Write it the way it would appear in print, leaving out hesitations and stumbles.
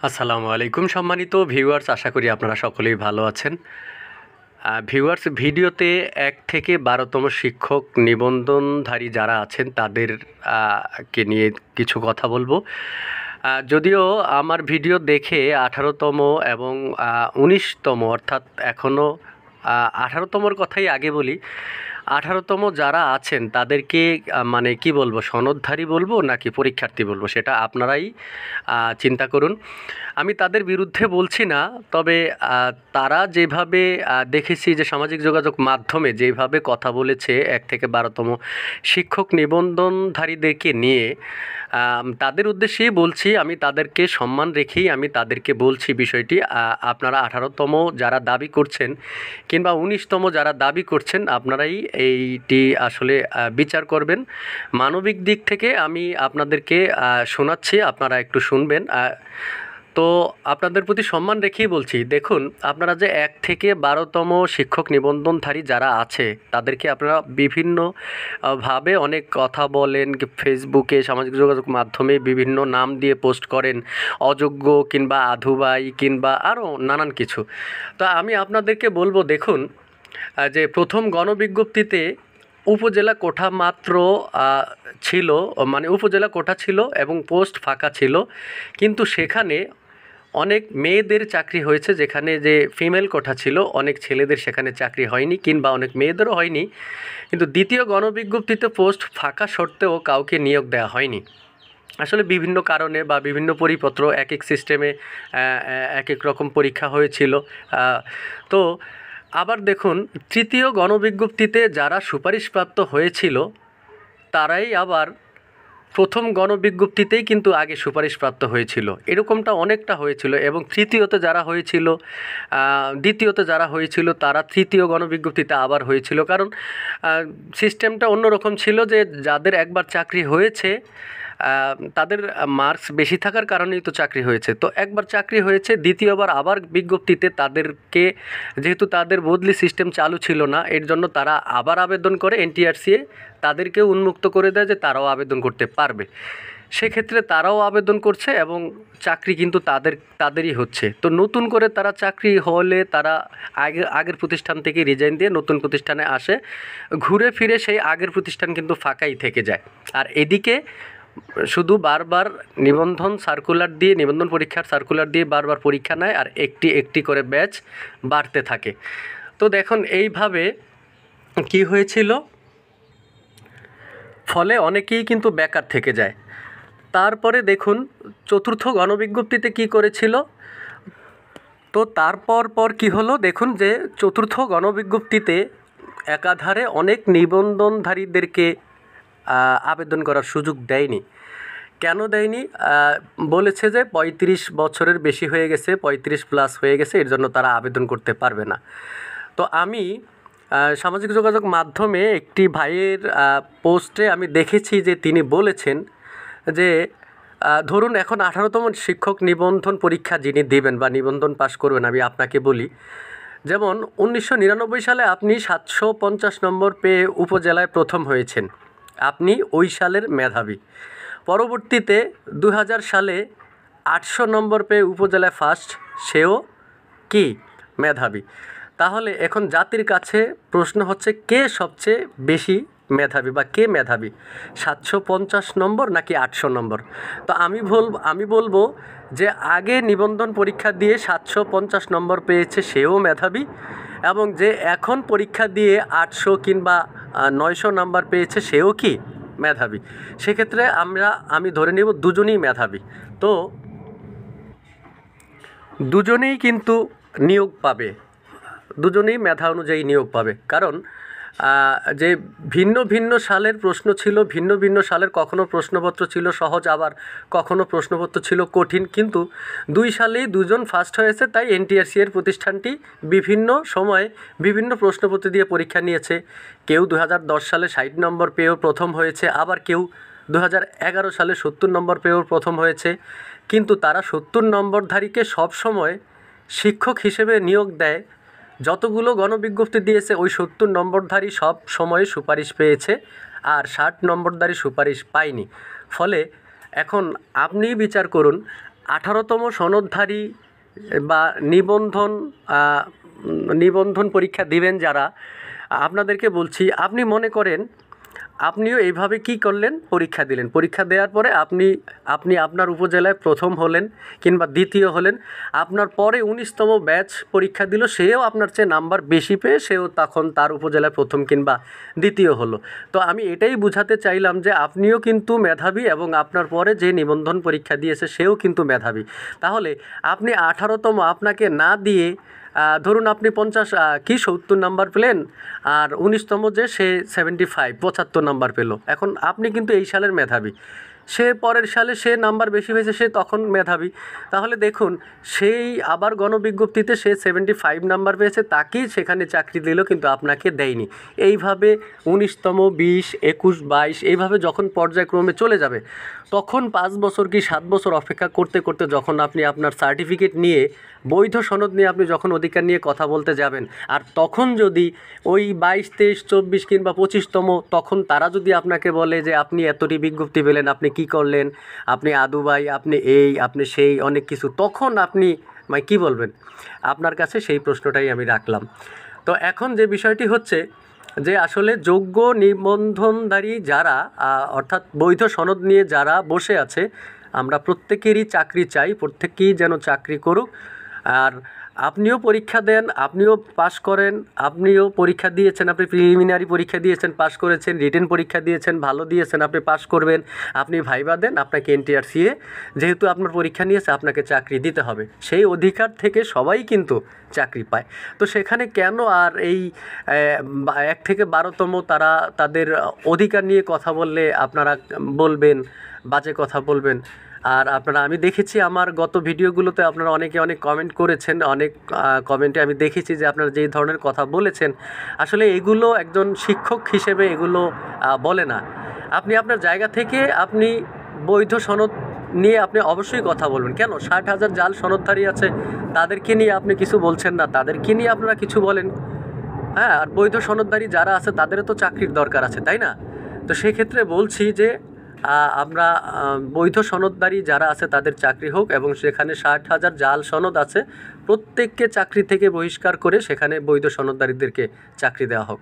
আসসালামু আলাইকুম সম্মানিত ভিউয়ার্স, আশা করি আপনারা সকলেই ভালো আছেন। ভিউয়ার্স, ভিডিওতে ১ থেকে ১২তম শিক্ষক নিবন্ধনধারী যারা আছেন তাদের কে নিয়ে কিছু কথা বলবো। যদিও আমার ভিডিও দেখে ১৮তম এবং ১৯তম অর্থাৎ এখনও ১৮তমর কথাই আগে বলি। ১৮তম যারা আছেন তাদেরকে মানে কি বলবো, সনদধারী বলবো নাকি পরীক্ষার্থী বলবো সেটা আপনারাই চিন্তা করুন। আমি তাদের বিরুদ্ধে বলছি না, তবে তারা যেভাবে দেখেছি যে সামাজিক যোগাযোগ মাধ্যমে যেভাবে কথা বলেছে ১ থেকে ১২তম শিক্ষক নিবন্ধনধারীদেরকে নিয়ে, তাদের উদ্দেশ্যেই বলছি। আমি তাদেরকে সম্মান রেখেই আমি তাদেরকে বলছি বিষয়টি। আপনারা ১৮তম যারা দাবি করছেন কিংবা ১৯তম যারা দাবি করছেন, আপনারাই এইটি আসলে বিচার করবেন। মানবিক দিক থেকে আমি আপনাদেরকে শোনাচ্ছি, আপনারা একটু শুনবেন। তো আপনাদের প্রতি সম্মান রেখেই বলছি, দেখুন আপনারা যে ১ থেকে ১২তম শিক্ষক নিবন্ধনধারী যারা আছে তাদেরকে আপনারা বিভিন্ন ভাবে অনেক কথা বলেন, ফেসবুকে সামাজিক যোগাযোগ মাধ্যমে বিভিন্ন নাম দিয়ে পোস্ট করেন, অযোগ্য কিংবা আধুবাই কিংবা আরও নানান কিছু। তো আমি আপনাদেরকে বলবো, দেখুন যে প্রথম গণবিজ্ঞপ্তিতে উপজেলা কোঠা মাত্র ছিল, মানে উপজেলা কোঠা ছিল এবং পোস্ট ফাঁকা ছিল, কিন্তু সেখানে অনেক মেয়েদের চাকরি হয়েছে। যেখানে যে ফিমেল কোঠা ছিল, অনেক ছেলেদের সেখানে চাকরি হয়নি কিংবা অনেক মেয়েদেরও হয়নি। কিন্তু দ্বিতীয় গণবিজ্ঞপ্তিতে পোস্ট ফাঁকা সত্ত্বেও কাউকে নিয়োগ দেওয়া হয়নি। আসলে বিভিন্ন কারণে বা বিভিন্ন পরিপত্র, এক এক সিস্টেমে এক এক রকম পরীক্ষা হয়েছিল। তো আবার দেখুন, তৃতীয় গণবিজ্ঞপ্তিতে যারা সুপারিশপ্রাপ্ত হয়েছিল তারাই আবার প্রথম গণবিজ্ঞপ্তিতেই কিন্তু আগে সুপারিশপ্রাপ্ত হয়েছিল। এরকমটা অনেকটা হয়েছিল। এবং তৃতীয়তে যারা হয়েছিল, দ্বিতীয়তে যারা হয়েছিল তারা তৃতীয় গণবিজ্ঞপ্তিতে আবার হয়েছিল। কারণ সিস্টেমটা অন্যরকম ছিল, যে যাদের একবার চাকরি হয়েছে তাদের মার্কস বেশি থাকার কারণেই তো চাকরি হয়েছে। তো একবার চাকরি হয়েছে, দ্বিতীয়বার আবার বিজ্ঞপ্তিতে তাদেরকে, যেহেতু তাদের বদলি সিস্টেম চালু ছিল না, এর জন্য তারা আবার আবেদন করে এনটিআরসিএ তাদেরকেও উন্মুক্ত করে দেয় যে তারাও আবেদন করতে পারবে। সেক্ষেত্রে তারাও আবেদন করছে এবং চাকরি কিন্তু তাদেরই হচ্ছে। তো নতুন করে তারা চাকরি হলে তারা আগের প্রতিষ্ঠান থেকে রিজাইন দিয়ে নতুন প্রতিষ্ঠানে আসে, ঘুরে ফিরে সেই আগের প্রতিষ্ঠান কিন্তু ফাঁকাই থেকে যায়। আর এদিকে শুধু বারবার নিবন্ধন পরীক্ষার সার্কুলার দিয়ে বারবার পরীক্ষা নেয়, আর একটি একটি করে ব্যাচ বাড়তে থাকে। তো দেখুন এইভাবে কি হয়েছিল, ফলে অনেকেই কিন্তু বেকার থেকে যায়। তারপরে দেখুন চতুর্থ গণবিজ্ঞপ্তিতে কি করেছিল। তো তারপর কি হলো দেখুন, যে চতুর্থ গণবিজ্ঞপ্তিতে একাধারে অনেক নিবন্ধনধারীদেরকে আবেদন করার সুযোগ দেয়নি। কেন দেয়নি? বলেছে যে ৩৫ বছরের বেশি হয়ে গেছে, ৩৫+ হয়ে গেছে, এর জন্য তারা আবেদন করতে পারবে না। তো আমি সামাজিক যোগাযোগ মাধ্যমে একটি ভাইয়ের পোস্টে আমি দেখেছি যে তিনি বলেছেন যে ধরুন এখন ১৮তম শিক্ষক নিবন্ধন পরীক্ষা যিনি দেবেন বা নিবন্ধন পাশ করবেন, আমি আপনাকে বলি, যেমন ১৯৯৯ সালে আপনি ৭৫০ নম্বর পেয়ে উপজেলায় প্রথম হয়েছেন, আপনি ওই সালের মেধাবী। পরবর্তীতে ২০০০ সালে ৮০০ নম্বর পেয়ে উপজেলায় ফার্স্ট, সেও কি মেধাবী। তাহলে এখন জাতির কাছে প্রশ্ন হচ্ছে, কে সবচেয়ে বেশি মেধাবী বা কে মেধাবী, ৭৫০ নম্বর নাকি ৮০০ নম্বর? তো আমি বলবো যে আগে নিবন্ধন পরীক্ষা দিয়ে ৭৫০ নম্বর পেয়েছে সেও মেধাবী, এবং যে এখন পরীক্ষা দিয়ে ৮০০ কিংবা ৯০০ নাম্বার পেয়েছে সেও কি মেধাবী। সেক্ষেত্রে আমি ধরে নেব দুজনেই মেধাবী। তো দুজনেই কিন্তু নিয়োগ পাবে, দুজনেই মেধা অনুযায়ী নিয়োগ পাবে। কারণ যে ভিন্ন ভিন্ন সালের প্রশ্ন ছিল, ভিন্ন ভিন্ন সালের কখনো প্রশ্নপত্র ছিল সহজ, আবার কখনো প্রশ্নপত্র ছিল কঠিন, কিন্তু ২ সালেই দুজন ফার্স্ট হয়েছে। তাই এনটিআরসি এর প্রতিষ্ঠানটি বিভিন্ন সময়ে বিভিন্ন প্রশ্নপত্র দিয়ে পরীক্ষা নিয়েছে। কেউ ২০১০ সালে ৬০ নম্বর পেয়েও প্রথম হয়েছে, আবার কেউ ২০১১ সালে ৭০ নম্বর পেয়েও প্রথম হয়েছে। কিন্তু তারা ৭০ নম্বরধারীকে সবসময় শিক্ষক হিসেবে নিয়োগ দেয়। যতগুলো গণবিজ্ঞপ্তি দিয়েছে ওই ৭০ নম্বরধারী সব সময় সুপারিশ পেয়েছে, আর ৬০ নম্বরধারী সুপারিশ পায়নি। ফলে এখন আপনিই বিচার করুন, 18তম সনদধারী বা নিবন্ধন পরীক্ষা দিবেন যারা, আপনাদেরকে বলছি, আপনি মনে করেন আপনিও এইভাবে কি করলেন, পরীক্ষা দিলেন, পরীক্ষা দেওয়ার পরে আপনি আপনার উপজেলায় প্রথম হলেন কিংবা দ্বিতীয় হলেন, আপনার পরে 19তম ব্যাচ পরীক্ষা দিল, সেও আপনার চেয়ে নাম্বার বেশি পেয়ে সেও তখন তার উপজেলায় প্রথম কিংবা দ্বিতীয় হলো। তো আমি এটাই বুঝাতে চাইলাম যে আপনিও কিন্তু মেধাবী এবং আপনার পরে যে নিবন্ধন পরীক্ষা দিয়েছে সেও কিন্তু মেধাবী। তাহলে আপনি 18তম আপনাকে না দিয়ে ধরুন আপনি 70 নাম্বার পেলেন, আর 19তম যে সে 75 নাম্বার পেল, এখন আপনি কিন্তু এই সালের মেধাবী, সে পরের সালে সে নাম্বার বেশি হয়েছে, সে তখন মেধাবী। তাহলে দেখুন, সেই আবার গণবিজ্ঞপ্তিতে সে 75 নাম্বার পেয়েছে, তাকেই সেখানে চাকরি দিল, কিন্তু আপনাকে দেয়নি। এইভাবে 19তম, 20, 21, 22 এইভাবে যখন পর্যায়ক্রমে চলে যাবে, তখন 5 বছর কি 7 বছর অপেক্ষা করতে করতে যখন আপনি আপনার সার্টিফিকেট নিয়ে, বৈধ সনদ নিয়ে আপনি যখন অধিকার নিয়ে কথা বলতে যাবেন, আর তখন যদি ওই 22, 23, 24 কিংবা 25তম, তখন তারা যদি আপনাকে বলে যে আপনি এতটি বিজ্ঞপ্তি পেলেন, আপনি কি করলেন, আপনি আদুবাই, আপনি এই, আপনি সেই, অনেক কিছু, তখন আপনি কী বলবেন? আপনার কাছে সেই প্রশ্নটাই আমি রাখলাম। তো এখন যে বিষয়টি হচ্ছে যে আসলে যোগ্য নিবন্ধনধারী যারা, অর্থাৎ বৈধ সনদ নিয়ে যারা বসে আছে, আমরা প্রত্যেকেরই চাকরি চাই, প্রত্যেকেই যেন চাকরি করুক। আর আপনিও পরীক্ষা দেন, আপনিও পাশ করেন, আপনিও পরীক্ষা দিয়েছেন, আপনি প্রিলিমিনারি পরীক্ষা দিয়েছেন, পাশ করেছেন, রিটেন পরীক্ষা দিয়েছেন, ভালো দিয়েছেন, আপনি পাশ করবেন, আপনি ভাইবা দেন, আপনাকে NTRCA যেহেতু আপনার পরীক্ষা নিয়েছে আপনাকে চাকরি দিতে হবে, সেই অধিকার থেকে সবাই কিন্তু চাকরি পায়। তো সেখানে কেন আর এই 1 থেকে 12তম তারা তাদের অধিকার নিয়ে কথা বললে আপনারা বলবেন, বাজে কথা বলবেন? আর আপনারা, আমি দেখেছি আমার গত ভিডিওগুলোতে আপনারা অনেকে অনেক কমেন্ট করেছেন, অনেক কমেন্টে আমি দেখেছি যে আপনারা যেই ধরনের কথা বলেছেন, আসলে এগুলো একজন শিক্ষক হিসেবে এগুলো বলে না। আপনি আপনার জায়গা থেকে আপনি বৈধ সনদ নিয়ে আপনি অবশ্যই কথা বলবেন। কেন 60,000 জাল সনদধারী আছে, তাদেরকে নিয়ে আপনি কিছু বলছেন না? তাদেরকে নিয়ে আপনারা কিছু বলেন। হ্যাঁ, আর বৈধ সনদধারী যারা আছে তাদেরও তো চাকরির দরকার আছে, তাই না? তো সেক্ষেত্রে বলছি যে আমরা বৈধ সনদধারী যারা আছে তাদের চাকরি হোক, এবং সেখানে 60,000 জাল সনদ আছে, প্রত্যেককে চাকরি থেকে বহিষ্কার করে সেখানে বৈধ সনদধারীদেরকে চাকরি দেওয়া হোক।